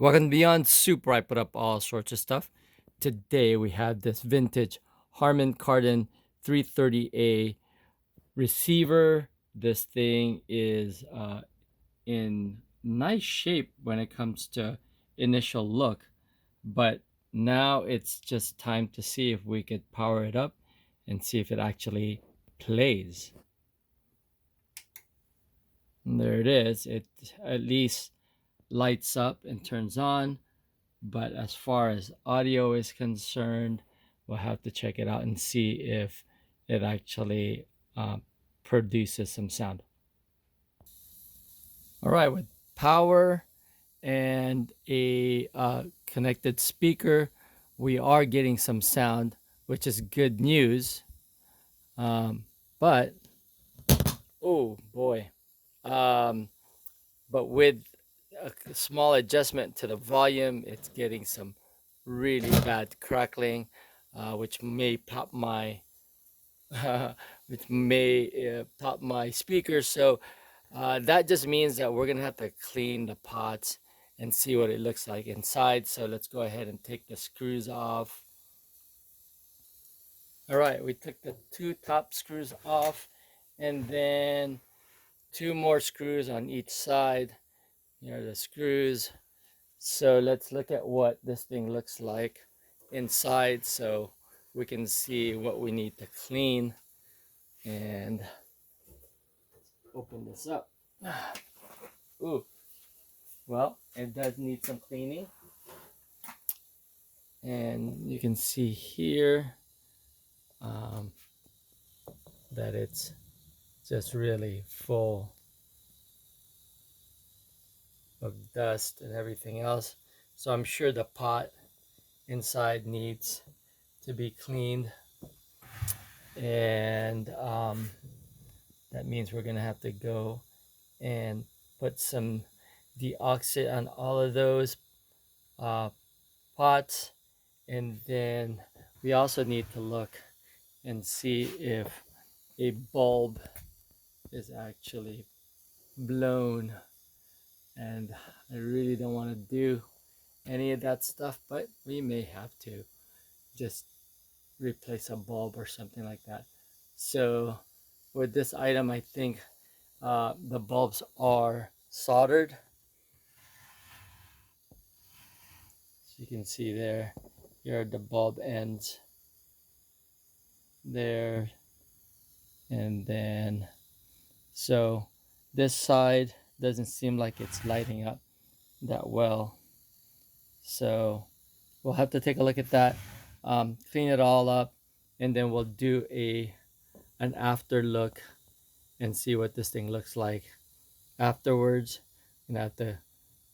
Welcome Beyond Soup, where I put up all sorts of stuff. Today we have this vintage Harman Kardon 330A receiver. This thing is in nice shape when it comes to initial look, but now it's just time to see if we could power it up and see if it actually plays. And there it is. It at least lights up and turns on. But as far as audio is concerned, we'll have to check it out and see if it actually produces some sound. All right, with power and a connected speaker, we are getting some sound, which is good news. But oh boy, um, but with a small adjustment to the volume, it's getting some really bad crackling, which may pop my pop my speakers. So that just means that we're gonna have to clean the pots and see what it looks like inside. So let's go ahead and take the screws off. All right, we took the two top screws off, and then two more screws on each side. Here are the screws. So let's look at what this thing looks like inside so we can see what we need to clean and open this up. Ooh, well, it does need some cleaning. And you can see here that it's just really full of dust and everything else. So I'm sure the pot inside needs to be cleaned, and that means we're gonna have to go and put some deoxit on all of those uh, pots, and then we also need to look and see if a bulb is actually blown, and I really don't want to do any of that stuff, but we may have to just replace a bulb or something like that. So with this item, I think the bulbs are soldered. So you can see there, here are the bulb ends there, and then so this side doesn't seem like it's lighting up that well. So we'll have to take a look at that, clean it all up, and then we'll do an after look and see what this thing looks like afterwards. And have to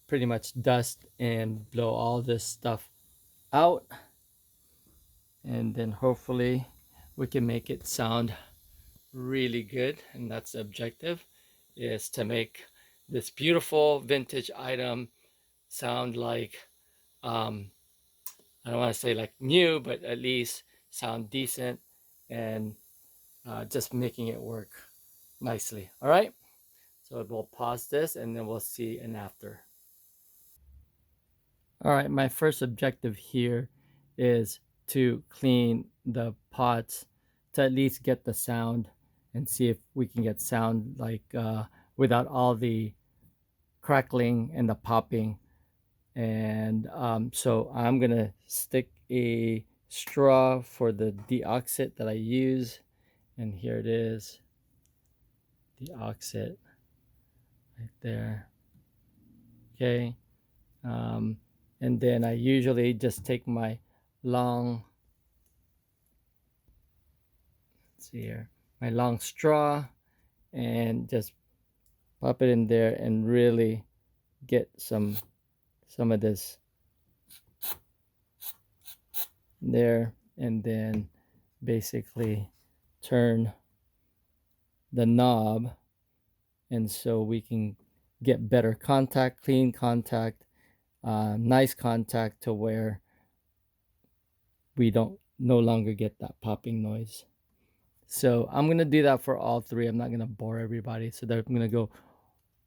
pretty much dust and blow all this stuff out, and then hopefully we can make it sound really good. And that's the objective, is to make this beautiful vintage item sound like I don't want to say like new, but at least sound decent, and just making it work nicely. All right, so we'll pause this and then we'll see an after. All right, my first objective here is to clean the pots to at least get the sound and see if we can get sound like without all the crackling and the popping. And so I'm gonna stick a straw for the deoxit that I use, and here it is, deoxit right there. Okay, and then I usually just take my long, let's see here, my long straw, and just pop it in there and really get some of this there, and then basically turn the knob, and so we can get better contact, clean contact, nice contact, to where we don't no longer get that popping noise. So I'm gonna do that for all three. I'm not gonna bore everybody. So I'm gonna go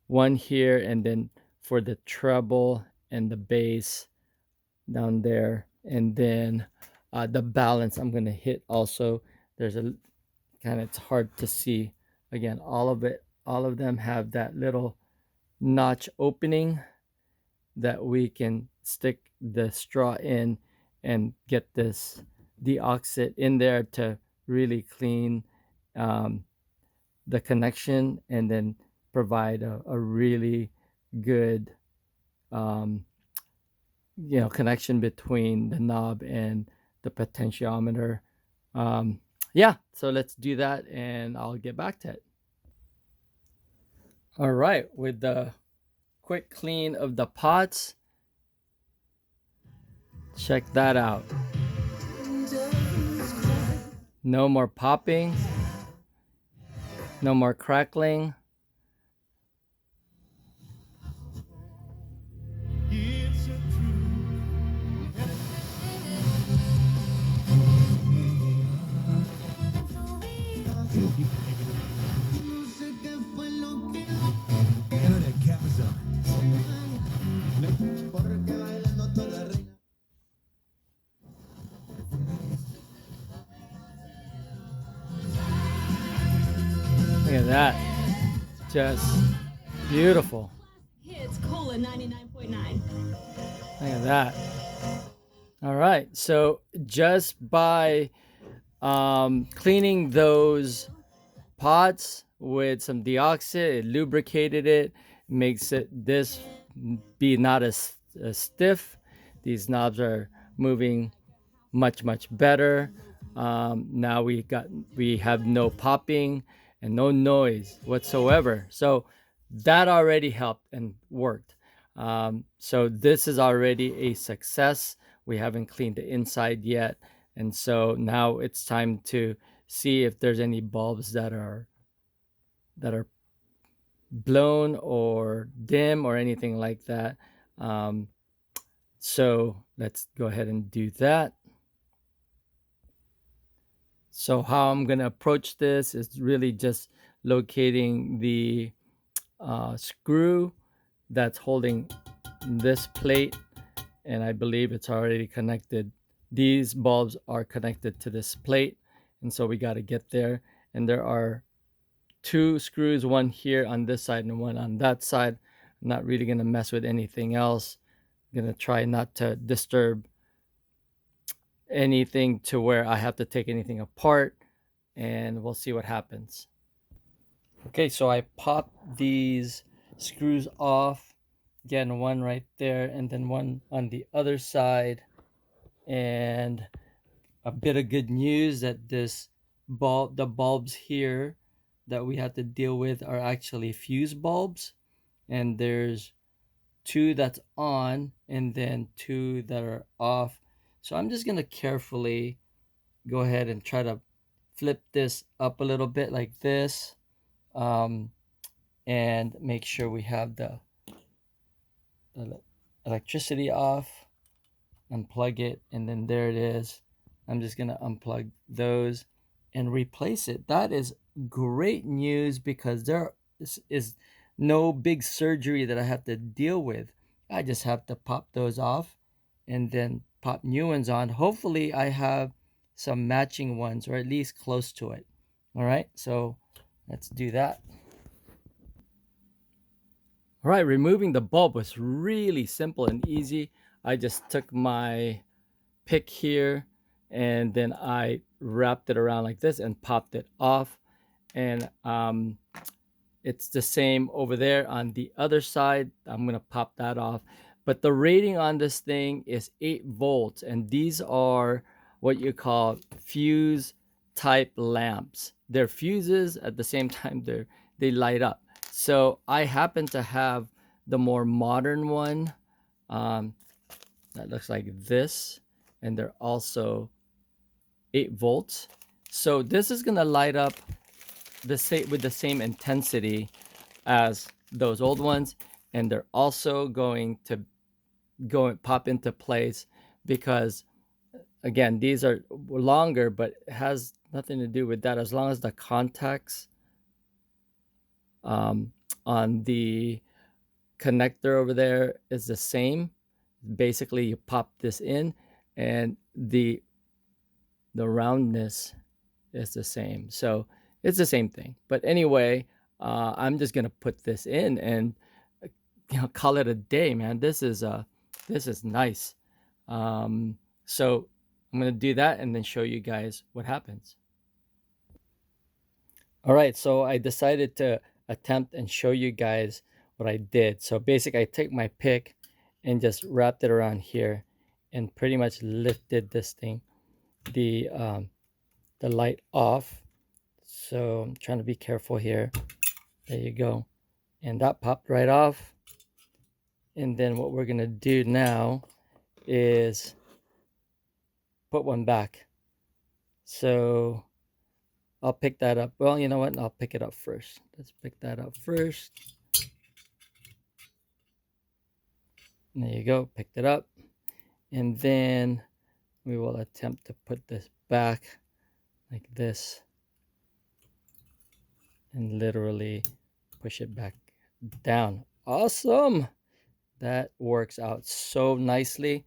one here, and then for the treble and the base down there. And then the balance I'm going to hit also. There's a kind of, it's hard to see. Again, all of them have that little notch opening that we can stick the straw in and get this deoxit in there to really clean um, the connection, and then provide a really good um, connection between the knob and the potentiometer. um, yeah, so let's do that and I'll get back to it. All right, with the quick clean of the pots, check that out. No more popping, no more crackling. Look at that, just beautiful. Hits Cola 99.9. Look at that. All right, so just by cleaning those pots with some deoxit, it lubricated it, makes it this be not as stiff. These knobs are moving much better. Now we have no popping and no noise whatsoever. So that already helped and worked. So this is already a success. We haven't cleaned the inside yet, and so now it's time to see if there's any bulbs that are blown or dim or anything like that. Um, so let's go ahead and do that. So how I'm gonna approach this is really just locating the screw that's holding this plate, and I believe it's already connected. These bulbs are connected to this plate, and so we got to get there. And there are two screws, one here on this side and one on that side. I'm not really gonna mess with anything else. I'm gonna try not to disturb anything to where I have to take anything apart, and we'll see what happens. Okay, so I popped these screws off. Again, one right there and then one on the other side. And a bit of good news that the bulbs here that we have to deal with are actually fuse bulbs. And there's two that's on and then two that are off. So I'm just going to carefully go ahead and try to flip this up a little bit like this, um, and make sure we have the electricity off, unplug it, and then there it is. I'm just going to unplug those and replace it. That is great news because there is no big surgery that I have to deal with. I just have to pop those off and then pop new ones on. Hopefully, I have some matching ones or at least close to it. All right, so let's do that. All right, removing the bulb was really simple and easy. I just took my pick here and then I wrapped it around like this and popped it off. And it's the same over there on the other side. I'm gonna pop that off. But the rating on this thing is 8 volts, and these are what you call fuse type lamps. They're fuses at the same time they light up. So I happen to have the more modern one um, that looks like this, and they're also 8 volts. So this is gonna light up with the same intensity as those old ones, and they're also going to go and pop into place because again these are longer, but it has nothing to do with that. As long as the contacts um, on the connector over there is the same, Basically, you pop this in, and the roundness is the same. So it's the same thing. But anyway, I'm just gonna put this in and call it a day, man. This is nice. So I'm gonna do that and then show you guys what happens. All right, so I decided to attempt and show you guys what I did. So basically, I took my pick and just wrapped it around here and pretty much lifted this thing, the um, the light off. So I'm trying to be careful here. There you go. And that popped right off. And then what we're gonna do now is put one back. So I'll pick that up. Well, you know what? I'll pick it up first. Let's pick that up first. And there you go. Picked it up. And then we will attempt to put this back like this and literally push it back down. Awesome. That works out so nicely.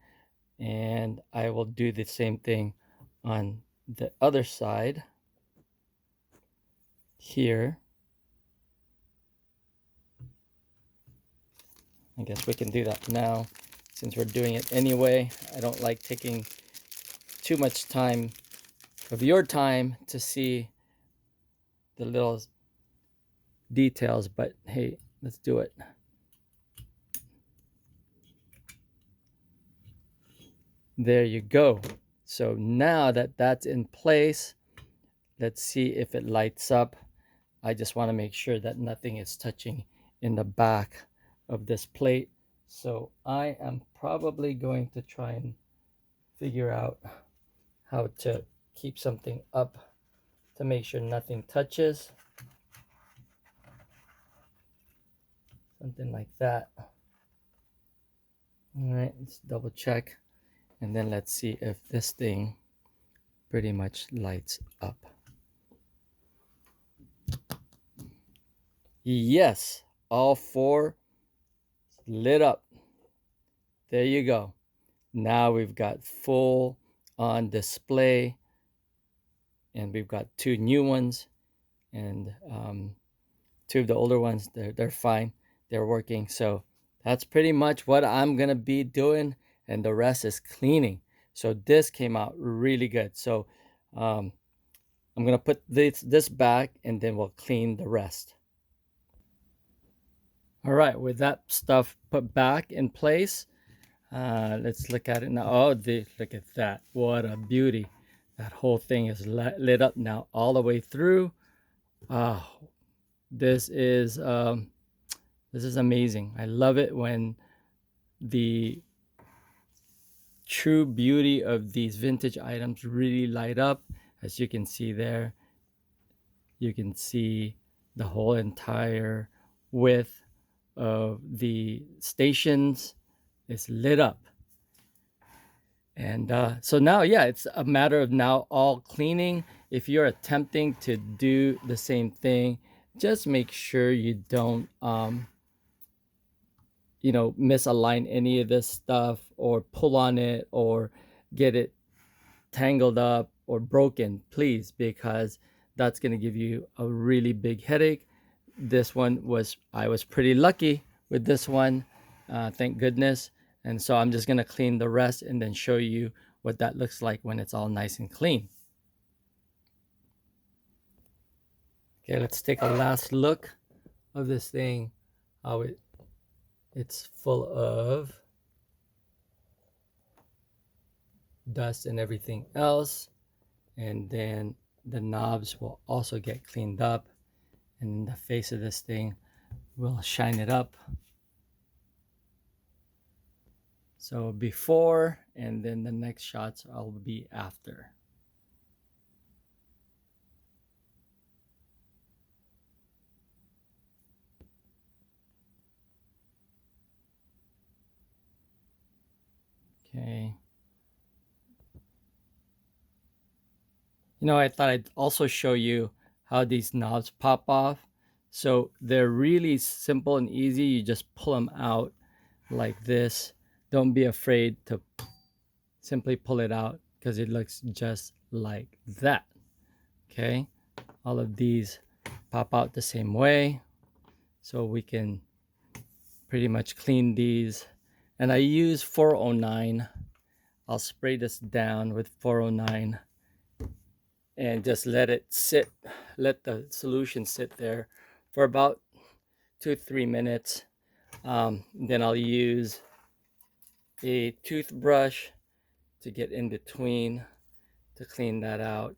And I will do the same thing on the other side here. I guess we can do that now since we're doing it anyway. I don't like taking too much time of your time to see the little details, but hey, let's do it. There you go. So now that that's in place, let's see if it lights up. I just want to make sure that nothing is touching in the back of this plate. So I am probably going to try and figure out how to keep something up to make sure nothing touches. Something like that. All right, let's double check. And then let's see if this thing pretty much lights up. Yes, all four lit up. There you go. Now we've got full on display, and we've got two new ones, and two of the older ones. They're fine. They're working. So that's pretty much what I'm gonna be doing, and the rest is cleaning. So this came out really good. So um, I'm gonna put this back, and then we'll clean the rest. All right, with that stuff put back in place, let's look at it now. Oh, look at that. What a beauty. That whole thing is lit up now all the way through. Oh, this is amazing. I love it when the true beauty of these vintage items really light up. As you can see there, you can see the whole entire width of the stations is lit up. And so now, yeah, it's a matter of now all cleaning. If you're attempting to do the same thing, just make sure you don't, misalign any of this stuff or pull on it or get it tangled up or broken, please, because that's going to give you a really big headache. I was pretty lucky with this one, thank goodness. And so I'm just going to clean the rest and then show you what that looks like when it's all nice and clean. Okay, let's take a last look of this thing, how it's full of dust and everything else. And then the knobs will also get cleaned up, and the face of this thing will shine it up. So before, and then the next shots will be after. Okay. I thought I'd also show you how these knobs pop off. So they're really simple and easy. You just pull them out like this. don't be afraid to simply pull it out because it looks just like that. Okay, all of these pop out the same way, so we can pretty much clean these. And I use 409. I'll spray this down with 409 and just let it sit, let the solution sit there for about 2-3 minutes. Then I'll use a toothbrush to get in between to clean that out.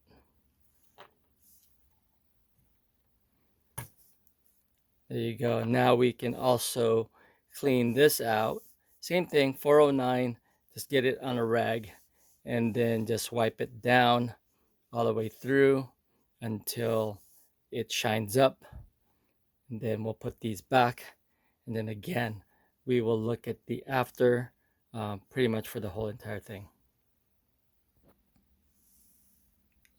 There you go. Now we can also clean this out. Same thing, 409, just get it on a rag and then just wipe it down all the way through until it shines up. And then we'll put these back. And then again, we will look at the after pretty much for the whole entire thing.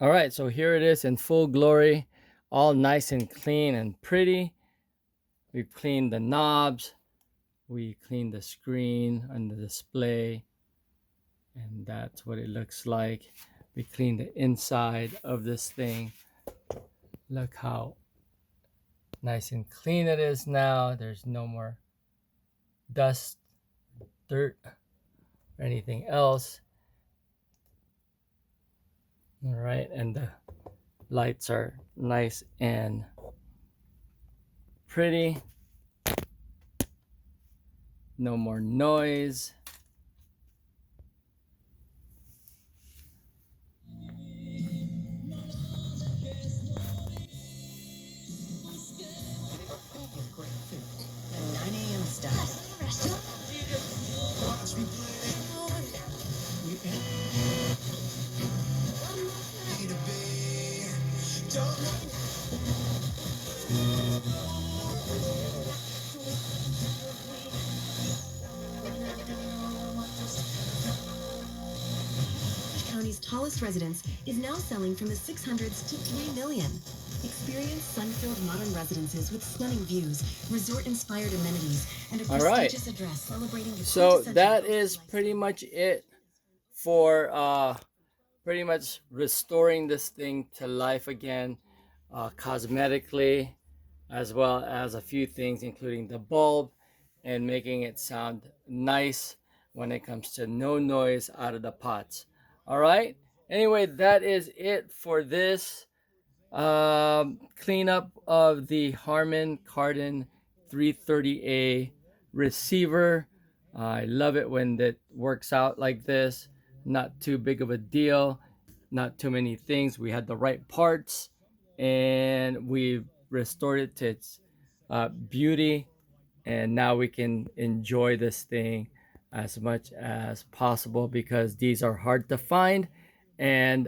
All right, so here it is in full glory, all nice and clean and pretty. We've cleaned the knobs, we cleaned the screen and the display, and that's what it looks like. We cleaned the inside of this thing. Look how nice and clean it is now. There's no more dust, dirt, or anything else. All right, and the lights are nice and pretty. No more noise. County's tallest residence is now selling from the 600s to 3 million. Experience sun-filled modern residences with stunning views, resort-inspired amenities, and a prestigious address celebrating the So that is pretty much it for pretty much restoring this thing to life again, cosmetically, as well as a few things including the bulb and making it sound nice when it comes to no noise out of the pots. All right, anyway, that is it for this cleanup of the Harman Kardon 330A receiver. I love it when that works out like this. Not too big of a deal, not too many things. We had the right parts and we restored it to its beauty, and now we can enjoy this thing as much as possible because these are hard to find, and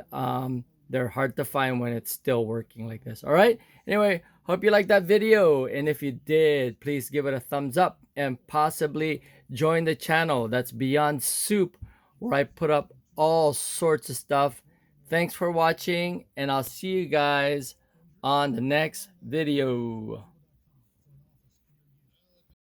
they're hard to find when it's still working like this. All right, anyway, hope you liked that video, and if you did, please give it a thumbs up and possibly join the channel. That's Beyond Soup, where I put up all sorts of stuff. Thanks for watching, and I'll see you guys on the next video.